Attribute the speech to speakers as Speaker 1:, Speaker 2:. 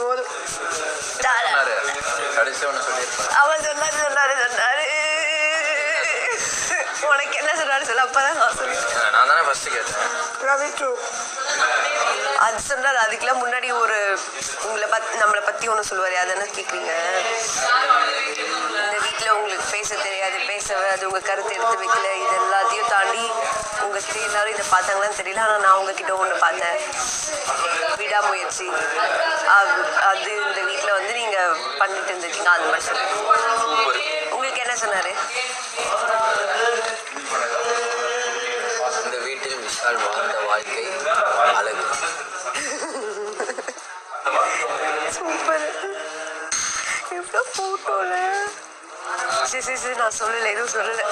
Speaker 1: போதும் போதும். அவன் சொன்னாரு உனக்கு என்ன சொன்னாரு சொல்ல. அப்பதான் நான் சொல்லிட்டேன்.
Speaker 2: நான் தானே ஃபர்ஸ்ட் கேட்டேன்.
Speaker 1: அது சொன்னாரு. அதுக்கெல்லாம் முன்னாடி ஒரு நம்மளை பத்தி ஒண்ணு சொல்லுவாரு. அது என்ன கேக்குறீங்க? இந்த வீட்டுல உங்களுக்கு பேச தெரியாது, அது உங்க கருத்தை எடுத்து வைக்கல. இது எல்லாத்தையும் தாண்டி உங்ககிட்ட எல்லாரும் இதை பார்த்தாங்களான்னு தெரியல. ஆனா நான் உங்ககிட்ட ஒண்ணு பார்த்தேன், விடாமுயற்சி. அது இந்த வீட்டுல வந்து நீங்க பண்ணிட்டு இருந்திருக்கீங்க. அது மாதிரி சொல்லுங்க. உங்களுக்கு என்ன சொன்னாரு?
Speaker 2: இந்த வீட்டில் விஷால் வாழ்ந்த வாழ்க்கை அழகு.
Speaker 1: சூப்பர். எவ்வளோ போட்டோல. சரி நான் சொல்லலை, எதுவும் சொல்லலை.